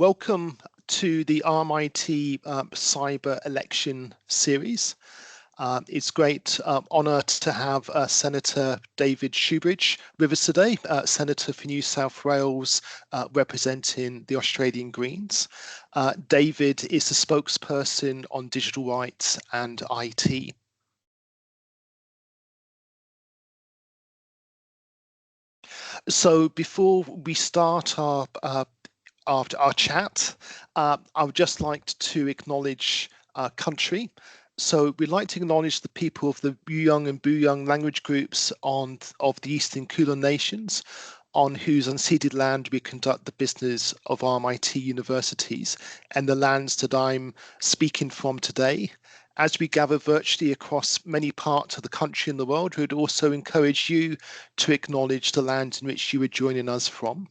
Welcome to the RMIT Cyber Election Series. It's great honour to have Senator David Shoebridge with us today, Senator for New South Wales, representing the Australian Greens. David is the spokesperson on digital rights and IT. So before we start our chat, I would just like to acknowledge our country. So we'd like to acknowledge the people of the Buyung and Buyung language groups of the Eastern Kulin Nations, on whose unceded land we conduct the business of RMIT universities, and the lands that I'm speaking from today. As we gather virtually across many parts of the country and the world, we would also encourage you to acknowledge the land in which you are joining us from.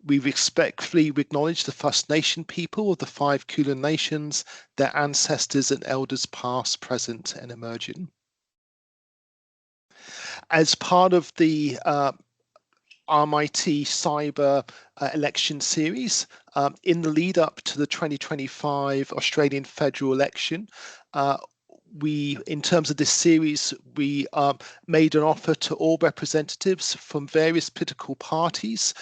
We respectfully acknowledge the First Nation people of the 5 Kulin Nations, their ancestors and elders past, present and emerging. As part of the RMIT Cyber Election Series, in the lead up to the 2025 Australian federal election, in terms of this series, we made an offer to all representatives from various political parties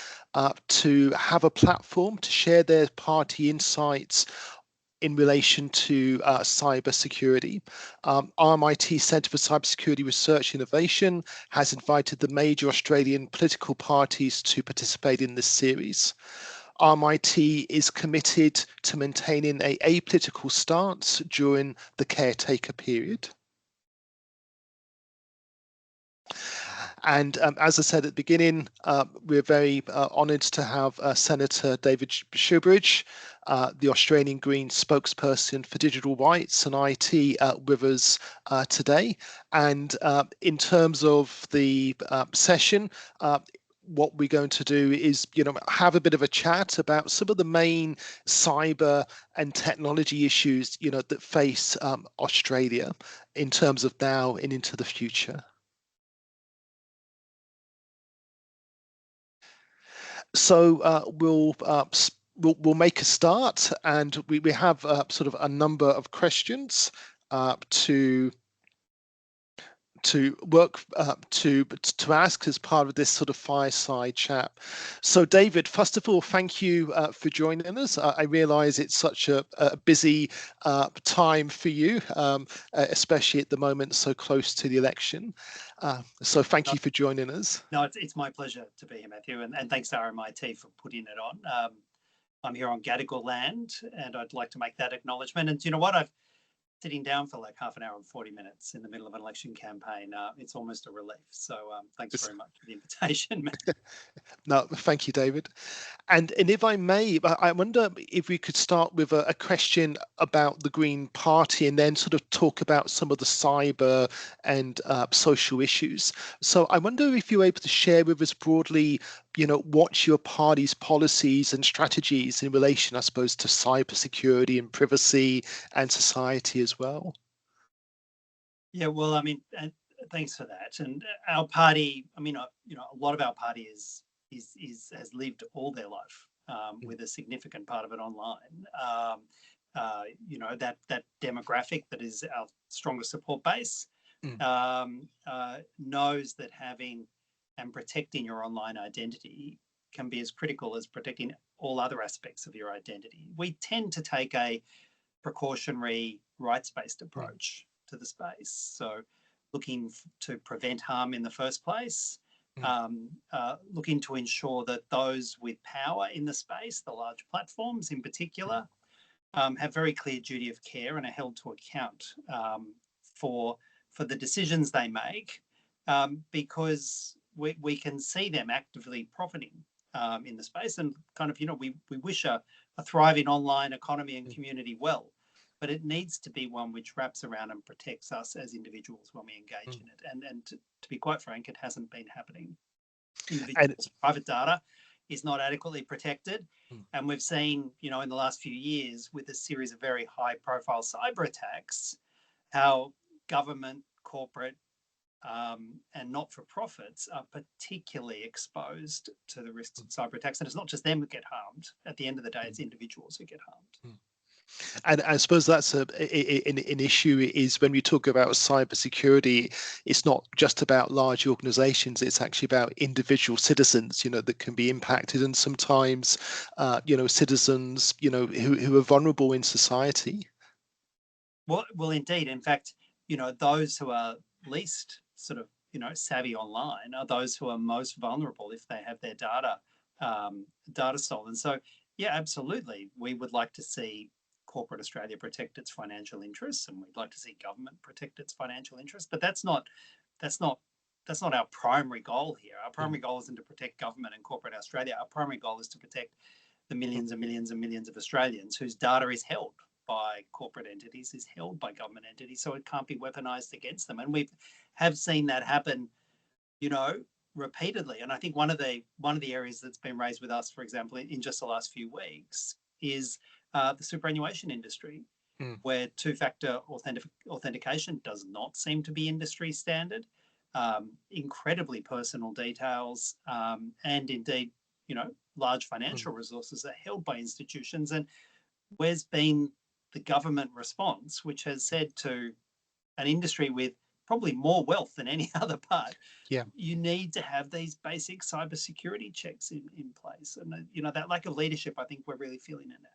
to have a platform to share their party insights in relation to cyber security. RMIT Centre for Cybersecurity Research Innovation has invited the major Australian political parties to participate in this series. RMIT is committed to maintaining an apolitical stance during the caretaker period. And as I said at the beginning, we're very honoured to have Senator David Shoebridge, the Australian Greens spokesperson for digital rights and IT, with us today. And in terms of the session, what we're going to do is, have a bit of a chat about some of the main cyber and technology issues, that face Australia in terms of now and into the future. So we'll make a start, and we have sort of a number of questions to work to ask as part of this sort of fireside chat. So David, first of all, thank you for joining us. I realize it's such a busy time for you, especially at the moment so close to the election. So thank you for joining us. No, it's my pleasure to be here, Matthew, and thanks to RMIT for putting it on. I'm here on Gadigal land, and I'd like to make that acknowledgement. And you know what? I've sitting down for like half an hour and 40 minutes in the middle of an election campaign. It's almost a relief. So thanks very much for the invitation. No, thank you, David. And if I may, I wonder if we could start with a question about the Green Party and then sort of talk about some of the cyber and social issues. So I wonder if you're able to share with us broadly, what your party's policies and strategies in relation, I suppose, to cybersecurity and privacy and society as well. Yeah, well, I mean, thanks for that. And our party, I mean, a lot of our party has lived all their life with a significant part of it online. That demographic that is our strongest support base knows that having and protecting your online identity can be as critical as protecting all other aspects of your identity. We tend to take a precautionary rights-based approach to the space. So looking to prevent harm in the first place, looking to ensure that those with power in the space, the large platforms in particular, have very clear duty of care and are held to account for the decisions they make, because we can see them actively profiting in the space, and kind of, we wish a thriving online economy and community well, but it needs to be one which wraps around and protects us as individuals when we engage in it. And to be quite frank, it hasn't been happening. Individuals' private data is not adequately protected. And we've seen, in the last few years, with a series of very high profile cyber attacks, how government, corporate, and not-for-profits are particularly exposed to the risks of cyber attacks. And it's not just them who get harmed. At the end of the day, it's individuals who get harmed. And I suppose that's an issue is when we talk about cybersecurity, it's not just about large organizations, it's actually about individual citizens, that can be impacted. And sometimes, citizens, who are vulnerable in society. Well, indeed. In fact, those who are least sort of, savvy online are those who are most vulnerable if they have their data stolen. So, yeah, absolutely. We would like to see corporate Australia protect its financial interests, and we'd like to see government protect its financial interests. But that's not our primary goal here. Our primary goal isn't to protect government and corporate Australia. Our primary goal is to protect the millions and millions and millions of Australians whose data is held by corporate entities, is held by government entities, so it can't be weaponized against them. And we have seen that happen, repeatedly. And I think one of the areas that's been raised with us, for example, in just the last few weeks, is the superannuation industry, where two-factor authentication does not seem to be industry standard. Incredibly personal details, and indeed, large financial resources are held by institutions. And where's been the government response, which has said to an industry with probably more wealth than any other part, you need to have these basic cybersecurity checks in place. And, that lack of leadership, I think we're really feeling it now.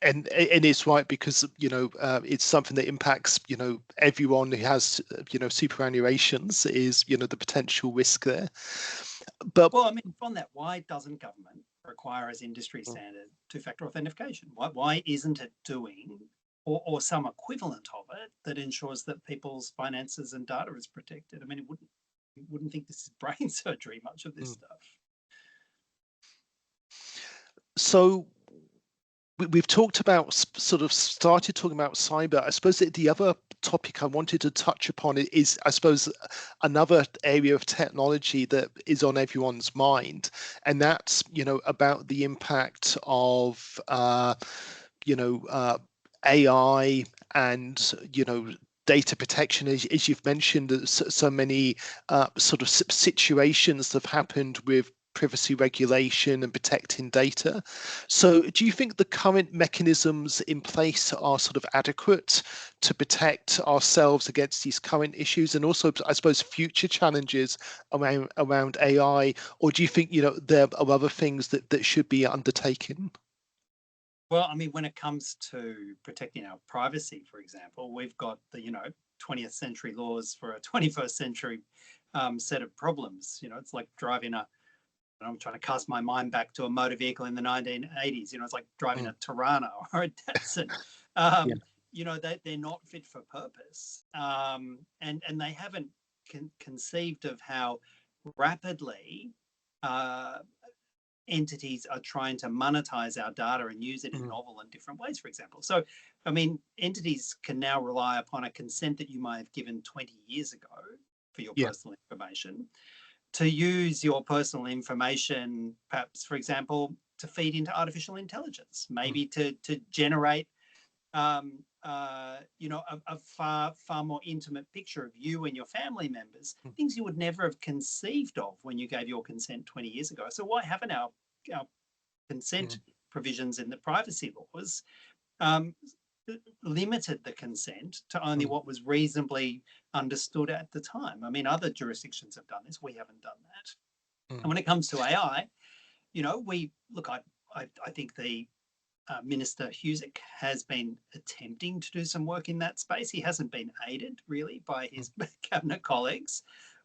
And it's right, because it's something that impacts everyone who has superannuations, is the potential risk there. But well, I mean, on that, why doesn't government require as industry standard two-factor authentication? Why isn't it doing or some equivalent of it that ensures that people's finances and data is protected? I mean, you wouldn't think this is brain surgery, much of this stuff. So we've talked about, started talking about cyber. I suppose the other topic I wanted to touch upon is, I suppose, another area of technology that is on everyone's mind, and that's about the impact of AI and data protection, as you've mentioned. So many situations that have happened with privacy regulation and protecting data. So do you think the current mechanisms in place are adequate to protect ourselves against these current issues, and also, I suppose, future challenges around AI? Or do you think there are other things that should be undertaken? Well, I mean, when it comes to protecting our privacy, for example, we've got the 20th century laws for a 21st century set of problems. It's like driving I'm trying to cast my mind back to a motor vehicle in the 1980s. It's like driving a Tirana or a Datsun. They're not fit for purpose, and they haven't conceived of how rapidly entities are trying to monetize our data and use it in novel and different ways, for example. So, I mean, entities can now rely upon a consent that you might have given 20 years ago for your personal information, to use your personal information, perhaps, for example, to feed into artificial intelligence, maybe to generate, a far more intimate picture of you and your family members, things you would never have conceived of when you gave your consent 20 years ago. So why haven't our consent provisions in the privacy laws limited the consent to only what was reasonably understood at the time? I mean, other jurisdictions have done this. We haven't done that. And when it comes to AI, I think the Minister Husic has been attempting to do some work in that space. He hasn't been aided really by his cabinet colleagues.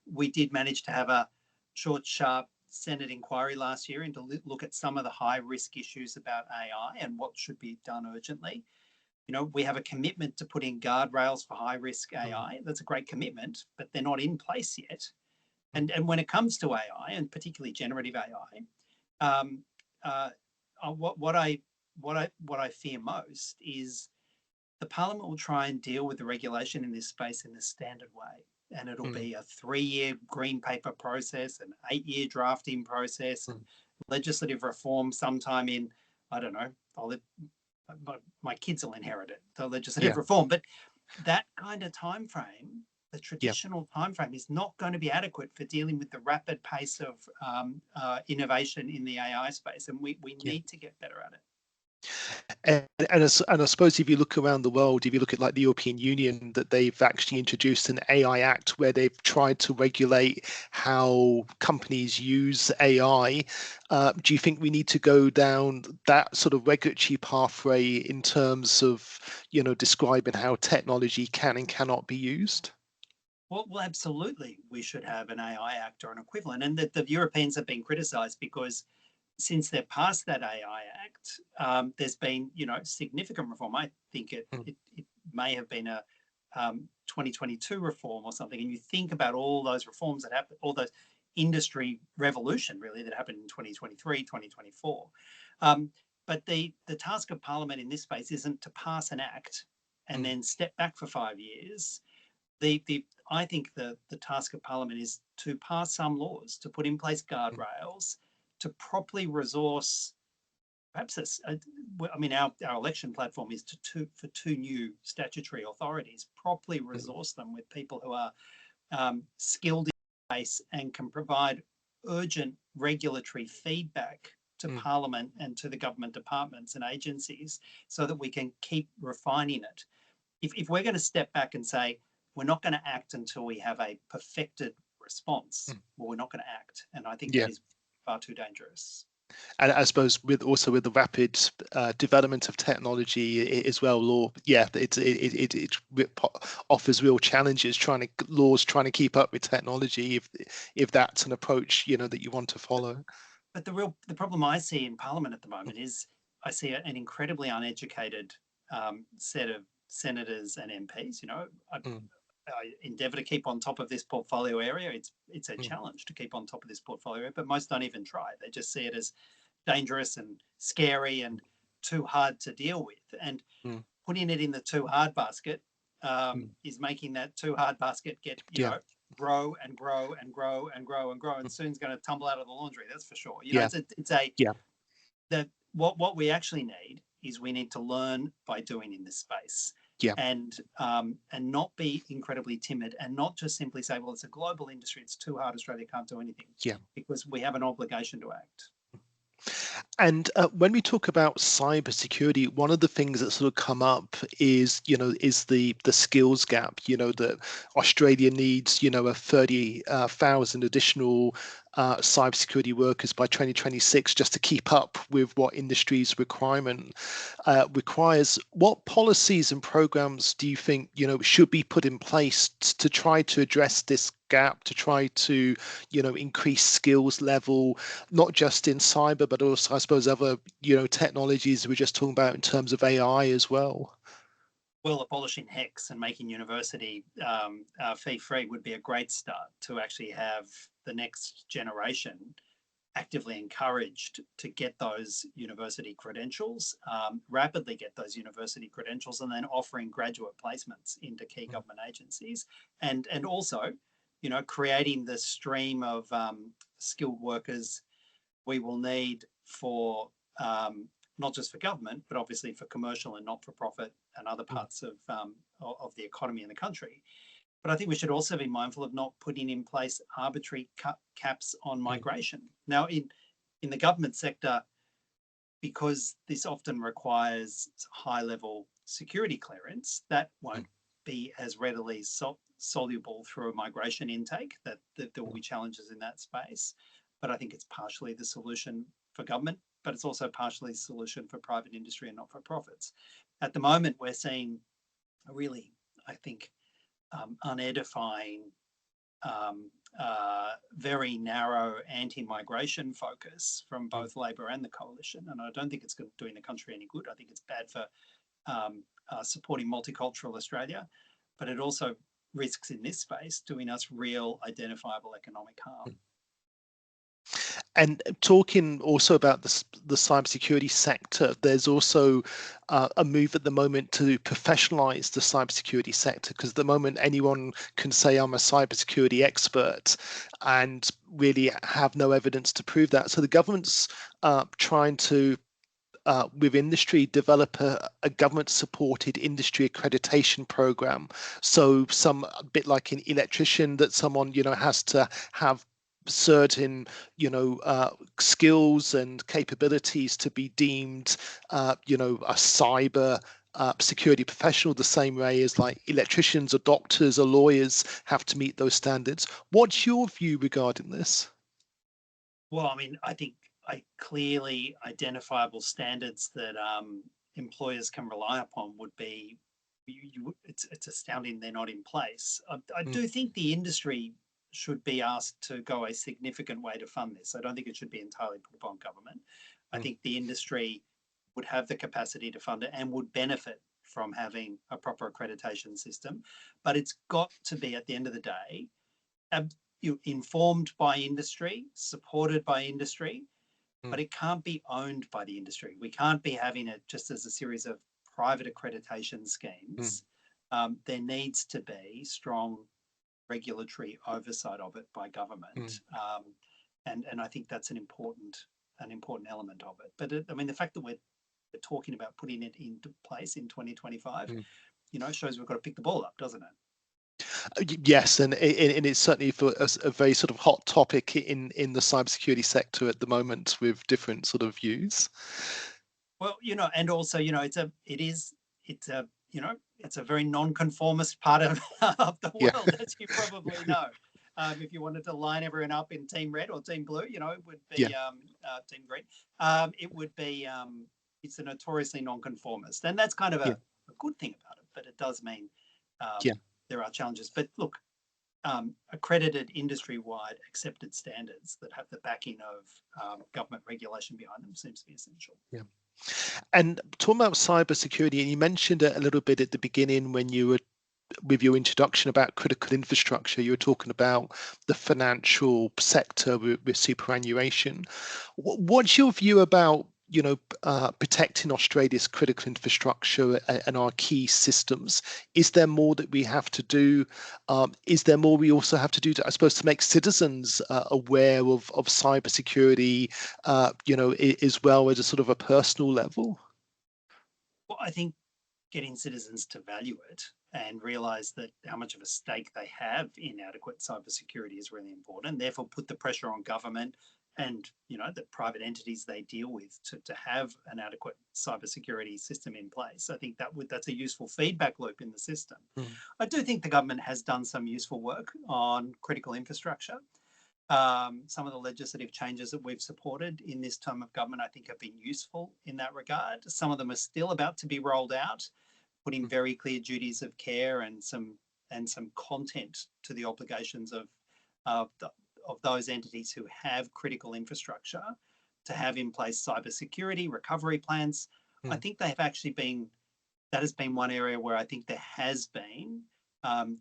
We did manage to have a short, sharp Senate inquiry last year and to look at some of the high risk issues about AI and what should be done urgently. We have a commitment to put in guardrails for high risk AI. That's a great commitment, but they're not in place yet. And when it comes to AI, and particularly generative AI, what I fear most is the Parliament will try and deal with the regulation in this space in the standard way. And it'll be a 3-year green paper process, an 8-year drafting process, and legislative reform sometime in, I don't know, my kids will inherit it, the legislative reform. But that kind of time frame the Yeah. traditional timeframe is not going to be adequate for dealing with the rapid pace of innovation in the AI space, and we Yeah. need to get better at it. And I suppose if you look around the world, if you look at like the European Union, that they've actually introduced an AI Act where they've tried to regulate how companies use AI. Do you think we need to go down that sort of regulatory pathway in terms of, describing how technology can and cannot be used? Well, absolutely, we should have an AI Act or an equivalent, and that the Europeans have been criticised because since they've passed that AI Act, there's been, significant reform. I think Mm, it may have been a 2022 reform or something. And you think about all those reforms that happened, all those industry revolution really that happened in 2023, 2024. But the task of Parliament in this space isn't to pass an act and mm, then step back for 5 years. I think the task of Parliament is to pass some laws, to put in place mm, guardrails, to properly resource. Perhaps this. I mean, our election platform is for two new statutory authorities. Properly mm, resource them with people who are skilled in the space and can provide urgent regulatory feedback to mm. Parliament and to the government departments and agencies, so that we can keep refining it. If we're going to step back and say we're not going to act until we have a perfected response, Mm. well, we're not going to act, and I think Yeah. that is far too dangerous. And I suppose with the rapid development of technology as well, law, yeah, it offers real challenges laws trying to keep up with technology if that's an approach that you want to follow. But the problem I see in Parliament at the moment is I see an incredibly uneducated set of senators and MPs. Mm, I endeavour to keep on top of this portfolio area. It's a mm, challenge to keep on top of this portfolio area, but most don't even try. They just see it as dangerous and scary and too hard to deal with. And mm, putting it in the too hard basket mm. is making that too hard basket get, Yeah. grow and grow and grow and grow and grow, and Mm. soon it's going to tumble out of the laundry. That's for sure. Yeah. It's a Yeah. that what we actually need is we need to learn by doing in this space, Yeah. and not be incredibly timid, and not just simply say, well, it's a global industry, it's too hard, Australia can't do anything, Yeah. because we have an obligation to act. And when we talk about cybersecurity, one of the things that sort of come up is the skills gap. That Australia needs a 30,000 additional cybersecurity workers by 2026 just to keep up with what industry's requirement requires. What policies and programs do you think should be put in place to try to address this gap, to try to increase skills level, not just in cyber, but also, I suppose, other, technologies we're just talking about in terms of AI as well? Well, abolishing HECS and making university fee free would be a great start to actually have the next generation actively encouraged to get those university credentials, rapidly get those university credentials, and then offering graduate placements into key Mm, government agencies, and also, creating the stream of skilled workers we will need for, not just for government, but obviously for commercial and not for profit and other mm, parts of the economy in the country. But I think we should also be mindful of not putting in place arbitrary caps on mm, migration. Now, in the government sector, because this often requires high level security clearance, that mm, won't be as readily soluble through a migration intake, that there will mm. be challenges in that space. But I think it's partially the solution for government, but it's also partially the solution for private industry and not for profits. At the moment, we're seeing a really, I think, unedifying, very narrow anti-migration focus from Mm. both Labor and the coalition, and I don't think it's doing the country any good. I think it's bad for supporting multicultural Australia, but it also risks in this space doing us real identifiable economic harm. And talking also about the cybersecurity sector, there's also a move at the moment to professionalize the cybersecurity sector, because at the moment anyone can say I'm a cybersecurity expert and really have no evidence to prove that. So the government's trying to with industry develop a government-supported industry accreditation program. So a bit like an electrician, that someone has to have certain skills and capabilities to be deemed a cyber security professional, the same way as like electricians or doctors or lawyers have to meet those standards. What's your view regarding this? Well, I mean, I think clearly identifiable standards that employers can rely upon would be. It's astounding they're not in place. I Mm, do think the industry should be asked to go a significant way to fund this. I don't think it should be entirely put upon government. I mm, think the industry would have the capacity to fund it and would benefit from having a proper accreditation system. But it's got to be, at the end of the day, informed by industry, supported by industry, mm, but it can't be owned by the industry. We can't be having it just as a series of private accreditation mm, schemes. There needs to be strong regulatory oversight of it by mm, government, and I think that's an important element of it. But I mean, the fact that we're talking about putting it into place in 2025, mm. shows we've got to pick the ball up, doesn't it? Yes, and it's certainly for a very sort of hot topic in the cybersecurity sector at the moment, with different sort of views. Well, and also, it's a, it's a very non-conformist part of, of the Yeah, world, as you probably know. If you wanted to line everyone up in team red or team blue, it would yeah, be team green. It would be, it's a notoriously non-conformist, and that's kind of yeah, a good thing about it. But it does mean yeah. there are challenges. But look, accredited industry-wide accepted standards that have the backing of government regulation behind them seems to be essential. Yeah. And talking about cybersecurity, and you mentioned it a little bit at the beginning when you were with your introduction about critical infrastructure. You were talking about the financial sector with superannuation. What's your view about protecting Australia's critical infrastructure and our key systems? Is there more that we have to do? Is there more we also have to do to, I suppose, to make citizens aware of cybersecurity, as well as a sort of a personal level? Well, I think getting citizens to value it and realize that how much of a stake they have in adequate cybersecurity is really important. Therefore, put the pressure on government and the private entities they deal with to have an adequate cybersecurity system in place. I think that's a useful feedback loop in the system. Mm, I do think the government has done some useful work on critical infrastructure. Some of the legislative changes that we've supported in this term of government, I think, have been useful in that regard. Some of them are still about to be rolled out, putting mm, very clear duties of care and some content to the obligations of, the, of those entities who have critical infrastructure to have in place cybersecurity recovery plans. I mm, think they have actually been, that has been one area where I think there has been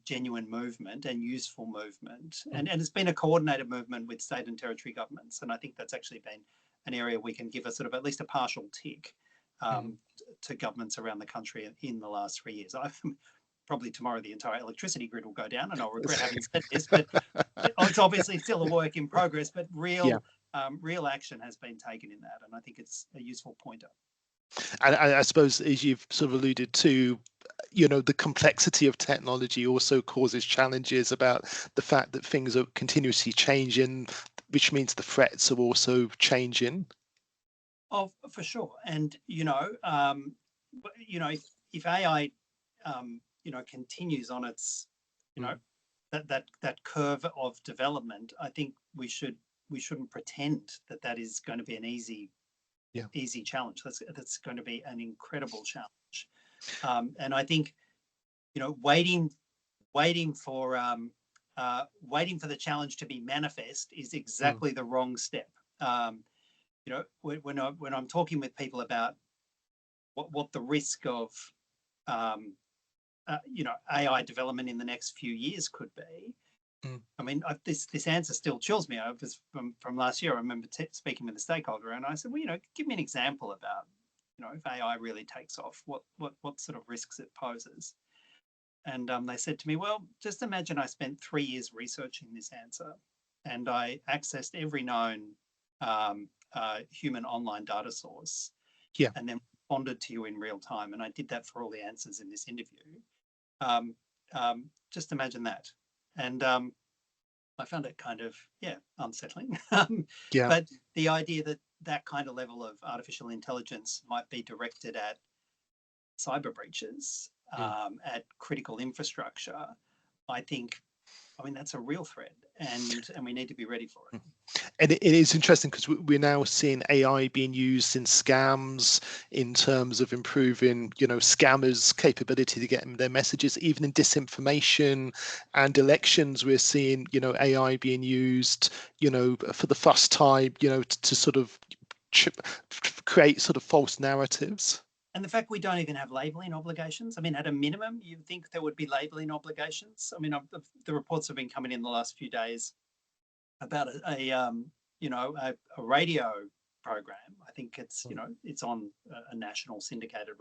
genuine movement and useful movement. mm, And it's been a coordinated movement with state and territory governments. And I think that's actually been an area we can give a sort of at least a partial tick mm. to governments around the country in the last 3 years. Probably tomorrow the entire electricity grid will go down, and I'll regret having said this, but it's obviously still a work in progress, but Yeah. real action has been taken in that. And I think it's a useful pointer. And I suppose, as you've sort of alluded to, the complexity of technology also causes challenges about the fact that things are continuously changing, which means the threats are also changing. Oh, for sure. And, if AI, continues on its, you know, Mm, that curve of development, I think we shouldn't pretend that that is going to be an yeah. easy challenge. That's going to be an incredible challenge. And I think, waiting for waiting for the challenge to be manifest is Mm, exactly the wrong step. Um, when I'm talking with people about what the risk of AI development in the next few years could be. mm, I mean, this answer still chills me. I was from last year. I remember speaking with a stakeholder, and I said, well, give me an example about, if AI really takes off, what sort of risks it poses. And they said to me, well, just imagine I spent 3 years researching this answer, and I accessed every known human online data source, Yeah. and then responded to you in real time. And I did that for all the answers in this interview. Um, just imagine that. And I found it kind of, unsettling. Yeah. But the idea that that kind of level of artificial intelligence might be directed at cyber breaches, Mm. at critical infrastructure, I mean, that's a real threat, and we need to be ready for it. And it is interesting because we're now seeing AI being used in scams in terms of improving, scammers' capability to get their messages. Even in disinformation and elections, we're seeing, AI being used, for the first time, to sort of create sort of false narratives. And the fact we don't even have labeling obligations. I mean, at a minimum, you'd think there would be labeling obligations. I mean, the reports have been coming in the last few days about a radio program. I think it's it's on a national syndicated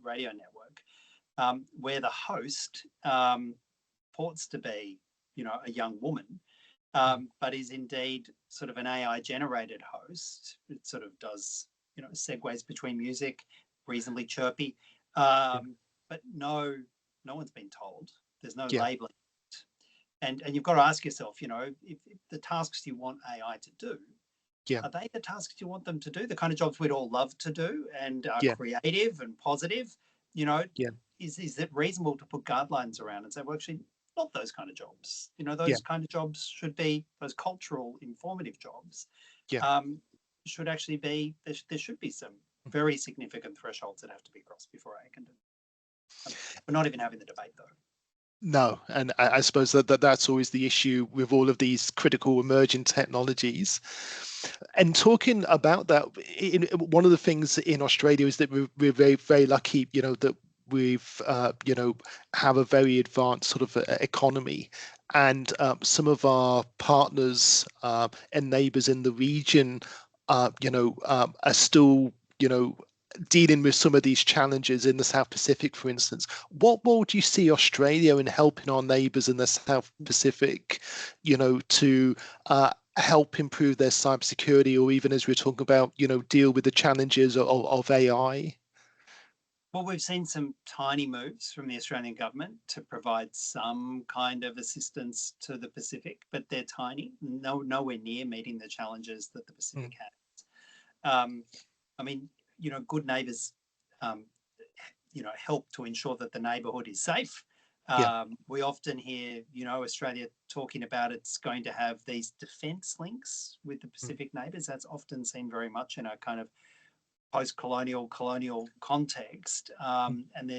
radio network, where the host purports to be a young woman, but is indeed sort of an AI generated host. It sort of does segues between music, reasonably chirpy, Yeah. but no one's been told. There's no Yeah. labeling. And you've got to ask yourself, if the tasks you want AI to do, Yeah. are they the tasks you want them to do? The kind of jobs we'd all love to do and are Yeah. creative and positive, you know, Yeah. is it reasonable to put guidelines around and say, well, actually, not those kind of jobs. Yeah. Those kind of jobs should be those cultural, informative jobs. Yeah. Um, should actually be there should be some very significant thresholds that have to be crossed before AI can do. We're not even having the debate though. No, and I suppose that's always the issue with all of these critical emerging technologies. And talking about that, one of the things in Australia is that we're very, very lucky, that we've, have a very advanced sort of economy. And some of our partners and neighbors in the region, are still, dealing with some of these challenges in the South Pacific, for instance. What role do you see Australia in helping our neighbours in the South Pacific, to help improve their cybersecurity, or even as we're talking about, deal with the challenges of AI? Well, we've seen some tiny moves from the Australian government to provide some kind of assistance to the Pacific, but they're tiny, nowhere near meeting the challenges that the Mm. Pacific has. I mean, good neighbours, um, help to ensure that the neighbourhood is safe. Yeah. We often hear, Australia talking about it's going to have these defence links with the Mm. Pacific neighbours. That's often seen very much in a kind of post-colonial, colonial context, and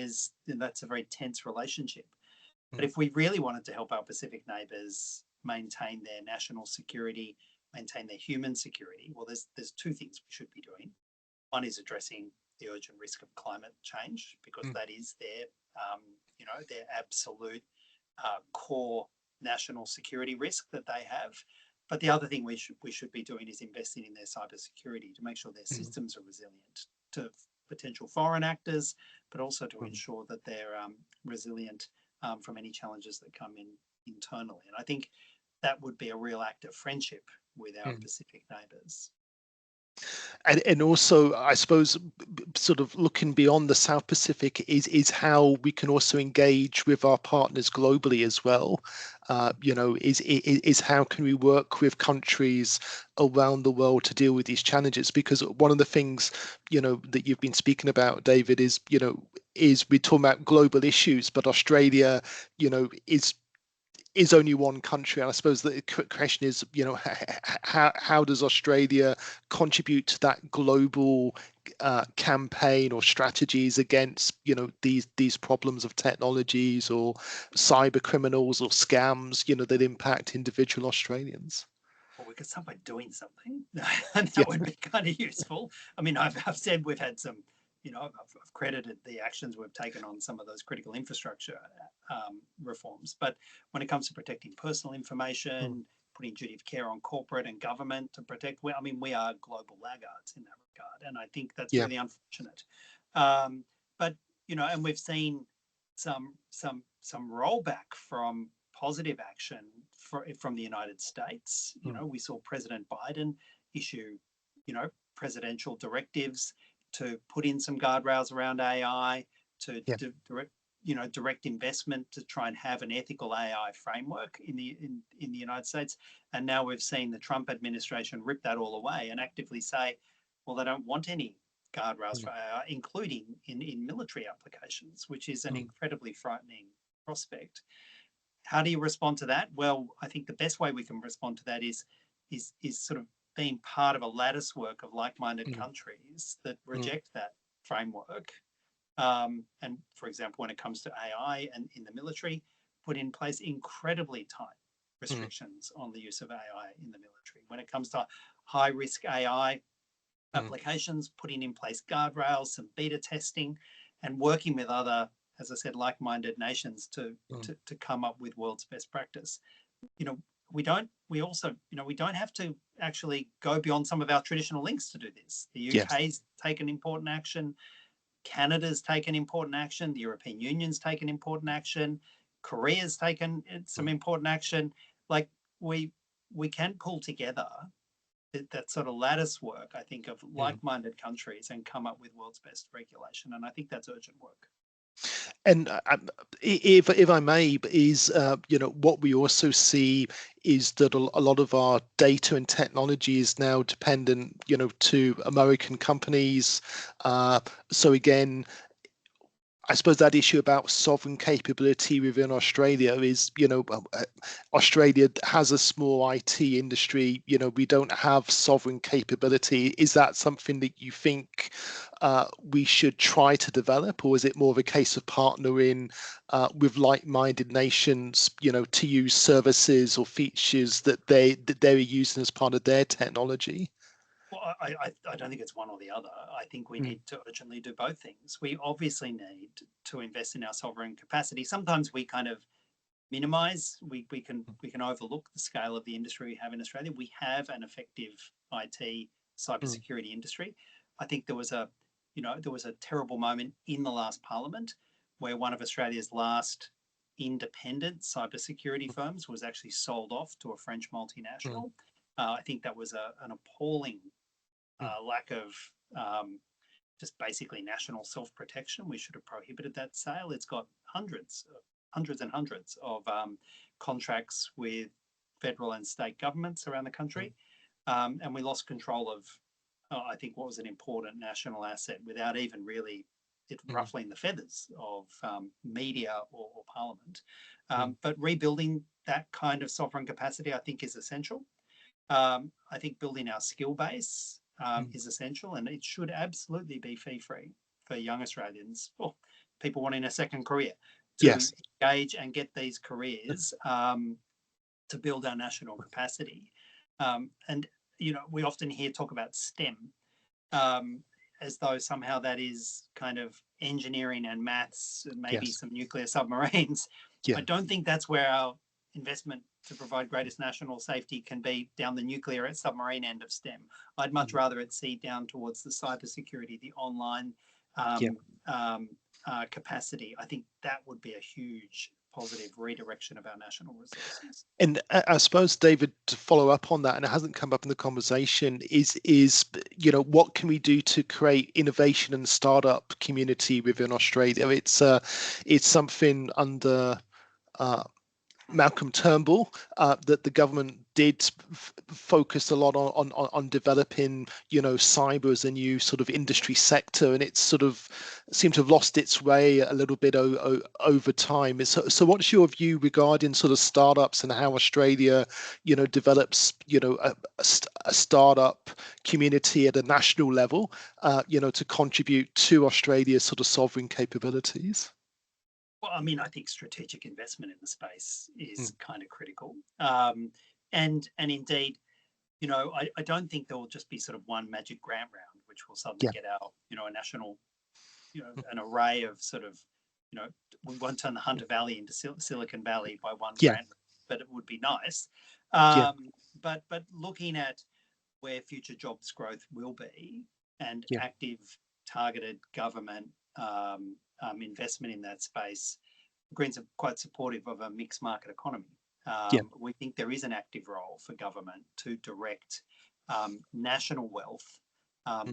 that's a very tense relationship. But Mm. if we really wanted to help our Pacific neighbours maintain their national security, maintain their human security, well, there's two things we should be doing. One is addressing the urgent risk of climate change, because Mm. that is their absolute core national security risk that they have. But the other thing we should be doing is investing in their cybersecurity to make sure their Mm. systems are resilient to potential foreign actors, but also to Mm. ensure that they're resilient from any challenges that come in internally. And I think that would be a real act of friendship with our Mm. Pacific neighbours. And also, I suppose, sort of looking beyond the South Pacific is how we can also engage with our partners globally as well. Is how can we work with countries around the world to deal with these challenges? Because one of the things, that you've been speaking about, David, is we're talking about global issues, but Australia, is only one country. And I suppose the question is, how does Australia contribute to that global campaign or strategies against, these problems of technologies or cyber criminals or scams, that impact individual Australians? Well, we could start by doing something, and Yeah. that would be kind of useful. I mean, I've said we've had some, I've credited the actions we've taken on some of those critical infrastructure reforms. But when it comes to protecting personal Mm. information, putting duty of care on corporate and government to protect, I mean, we are global laggards in that regard, and I think that's Yeah. really unfortunate. But and we've seen some rollback from positive action from the United States. Mm. We saw President Biden issue, presidential directives to put in some guardrails around AI, to Yeah. direct investment to try and have an ethical AI framework in the United States. And now we've seen the Trump administration rip that all away and actively say, well, they don't want any guardrails for AI, including in military applications, which is an incredibly frightening prospect. How do you respond to that? Well, I think the best way we can respond to that is sort of being part of a lattice work of like-minded countries that reject that framework. And for example, when it comes to AI and in the military, put in place incredibly tight restrictions on the use of AI in the military. When it comes to high-risk AI applications, putting in place guardrails, some beta testing, and working with other, as I said, like-minded nations to come up with world's best practice. We don't have to actually go beyond some of our traditional links to do this. The UK's taken important action. Canada's taken important action. The European Union's taken important action. Korea's taken some important action. Like we can pull together that sort of lattice work, I think, of like-minded countries and come up with world's best regulation. And I think that's urgent work. And if I may, is what we also see is that a lot of our data and technology is now dependent, to American companies. So again, I suppose that issue about sovereign capability within Australia is, Australia has a small IT industry. We don't have sovereign capability. Is that something that you think we should try to develop, or is it more of a case of partnering with like-minded nations, to use services or features that they're using as part of their technology? Well, I don't think it's one or the other. I think we need to urgently do both things. We obviously need to invest in our sovereign capacity. Sometimes we kind of minimize, we can overlook the scale of the industry we have in Australia. We have an effective IT cybersecurity industry. I think there was a terrible moment in the last parliament where one of Australia's last independent cybersecurity firms was actually sold off to a French multinational. I think that was an appalling lack of just basically national self-protection. We should have prohibited that sale. It's got hundreds and hundreds of contracts with federal and state governments around the country. And we lost control of, I think, what was an important national asset without even really it ruffling the feathers of media or parliament. But rebuilding that kind of sovereign capacity, I think, is essential. I think building our skill base is essential, and it should absolutely be fee-free for young Australians or people wanting a second career to engage and get these careers to build our national capacity. And, we often hear talk about STEM as though somehow that is kind of engineering and maths and maybe some nuclear submarines. I don't think that's where our investment to provide greatest national safety can be down the nuclear and submarine end of STEM. I'd much rather it see down towards the cybersecurity, the online capacity. I think that would be a huge positive redirection of our national resources. And I suppose, David, to follow up on that, and it hasn't come up in the conversation, is what can we do to create innovation and startup community within Australia? It's something under Malcolm Turnbull that the government did focus a lot on developing, cyber as a new sort of industry sector, and it's sort of seemed to have lost its way a little bit over time. So what's your view regarding sort of startups and how Australia, develops, a startup community at a national level, to contribute to Australia's sort of sovereign capabilities? Well, I mean, I think strategic investment in the space is kind of critical. And indeed, I don't think there will just be sort of one magic grant round, which will suddenly get our, a national, an array of sort of, we won't turn the Hunter Valley into Silicon Valley by one grant, but it would be nice. But looking at where future jobs growth will be and active targeted government investment in that space, Greens are quite supportive of a mixed market economy. We think there is an active role for government to direct national wealth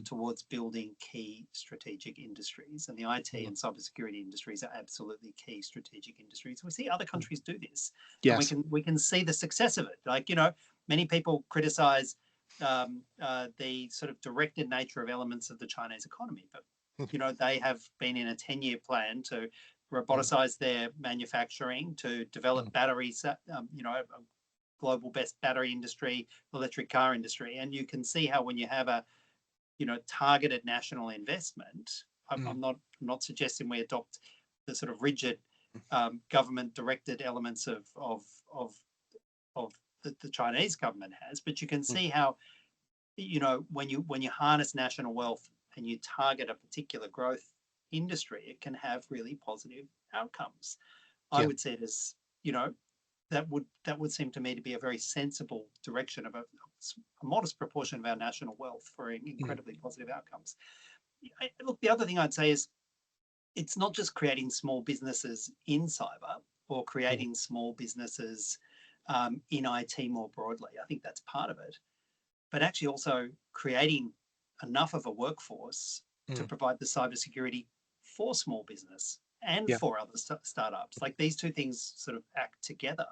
towards building key strategic industries. And the IT and cybersecurity industries are absolutely key strategic industries. We see other countries do this, and Yes. we can see the success of it. Like, you know, many people criticize the sort of directed nature of elements of the Chinese economy, but you know, they have been in a 10-year plan to roboticize their manufacturing, to develop batteries, you know, a global best battery industry, electric car industry. And you can see how when you have a, you know, targeted national investment, I'm not suggesting we adopt the sort of rigid government directed elements of the Chinese government has, but you can see how, you know, when you harness national wealth and you target a particular growth industry, it can have really positive outcomes. I would see it as, you know, that would seem to me to be a very sensible direction of a modest proportion of our national wealth for incredibly positive outcomes. Look, the other thing I'd say is it's not just creating small businesses in cyber or creating small businesses in IT more broadly. I think that's part of it, but actually also creating enough of a workforce to provide the cybersecurity for small business and for other startups. Like, these two things sort of act together.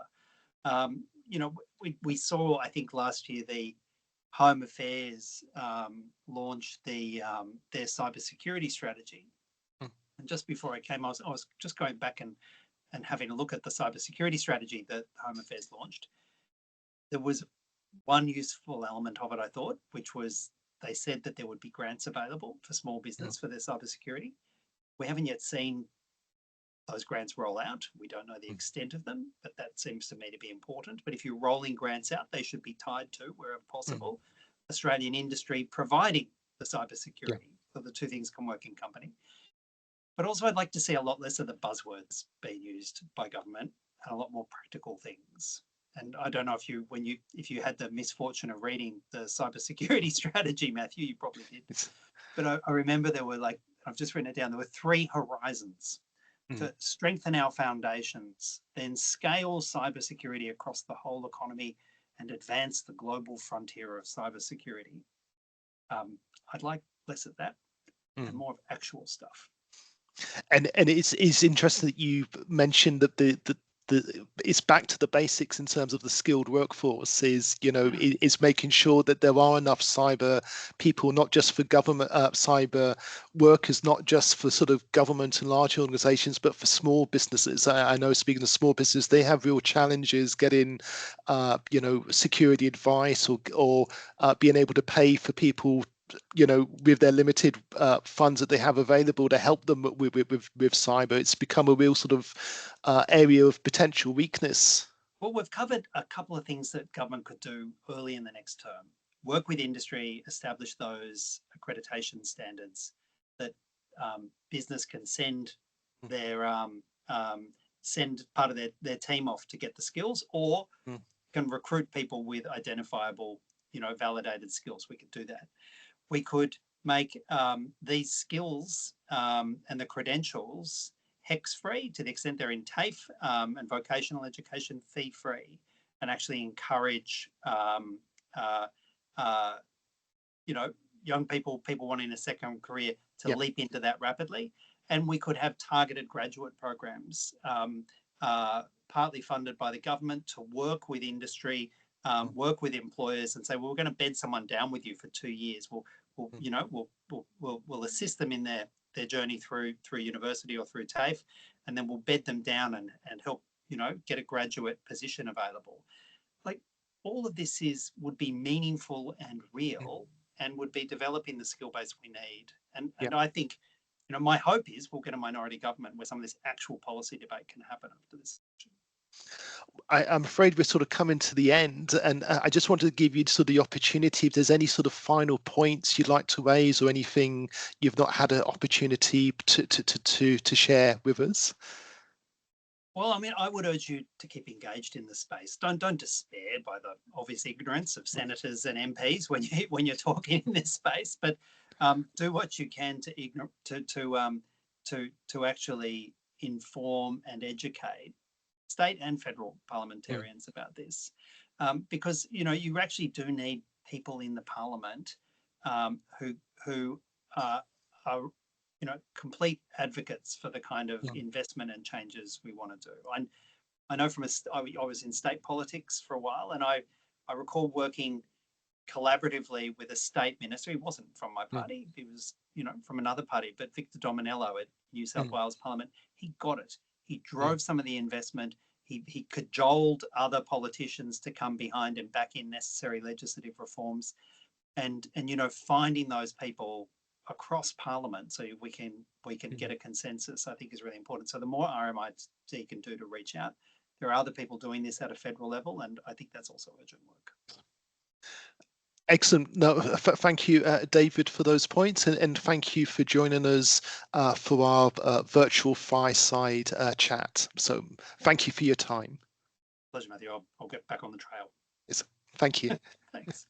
You know, we saw, I think last year, the Home Affairs launched their cybersecurity strategy. And just before I came, I was just going back and having a look at the cybersecurity strategy that Home Affairs launched. There was one useful element of it, I thought, which was they said that there would be grants available for small business for their cybersecurity. We haven't yet seen those grants roll out. We don't know the extent of them, but that seems to me to be important. But if you're rolling grants out, they should be tied to, wherever possible, Australian industry providing the cybersecurity, so the two things can work in company. But also, I'd like to see a lot less of the buzzwords being used by government and a lot more practical things. And I don't know if you had the misfortune of reading the cybersecurity strategy, Matthew, you probably did. But I remember there were, like, I've just written it down, there were 3 horizons: to strengthen our foundations, then scale cybersecurity across the whole economy, and advance the global frontier of cybersecurity. I'd like less of that and more of actual stuff. And it's interesting that you mentioned that the it's back to the basics in terms of the skilled workforce, is, you know, is making sure that there are enough cyber people, not just for government, cyber workers, not just for sort of government and large organizations, but for small businesses. I know, speaking of small business, they have real challenges getting, you know, security advice or being able to pay for people, you know, with their limited funds that they have available to help them with cyber. It's become a real sort of area of potential weakness. Well, we've covered a couple of things that government could do early in the next term. Work with industry, establish those accreditation standards that business can send their send part of their team off to get the skills, or can recruit people with identifiable, you know, validated skills. We could do that. We could make these skills and the credentials HECS-free to the extent they're in TAFE, and vocational education fee-free, and actually encourage, you know, young people wanting a second career to leap into that rapidly. And we could have targeted graduate programs, partly funded by the government, to work with industry, work with employers, and say, well, we're going to bed someone down with you for 2 years. We'll assist them in their journey through university or through TAFE, and then we'll bed them down and help, you know, get a graduate position available. Like, all of this would be meaningful and real, and would be developing the skill base we need. And I think, you know, my hope is we'll get a minority government where some of this actual policy debate can happen after this. I'm afraid we're sort of coming to the end, and I just wanted to give you sort of the opportunity, if there's any sort of final points you'd like to raise, or anything you've not had an opportunity to share with us. Well, I mean, I would urge you to keep engaged in the space. Don't despair by the obvious ignorance of senators and MPs when you're talking in this space, but do what you can to actually inform and educate state and federal parliamentarians about this, because, you know, you actually do need people in the parliament who are complete advocates for the kind of investment and changes we want to do. I know I was in state politics for a while, and I recall working collaboratively with a state minister. He wasn't from my party, he was from another party, but Victor Dominello at New South Wales Parliament, he got it. He drove some of the investment. He cajoled other politicians to come behind and back in necessary legislative reforms, and finding those people across Parliament so we can get a consensus, I think, is really important. So the more RMIT can do to reach out, there are other people doing this at a federal level, and I think that's also urgent work. Excellent. No, thank you, David, for those points, and thank you for joining us for our virtual fireside chat. So thank you for your time. Pleasure, Matthew. I'll get back on the trail. Thank you. Thanks.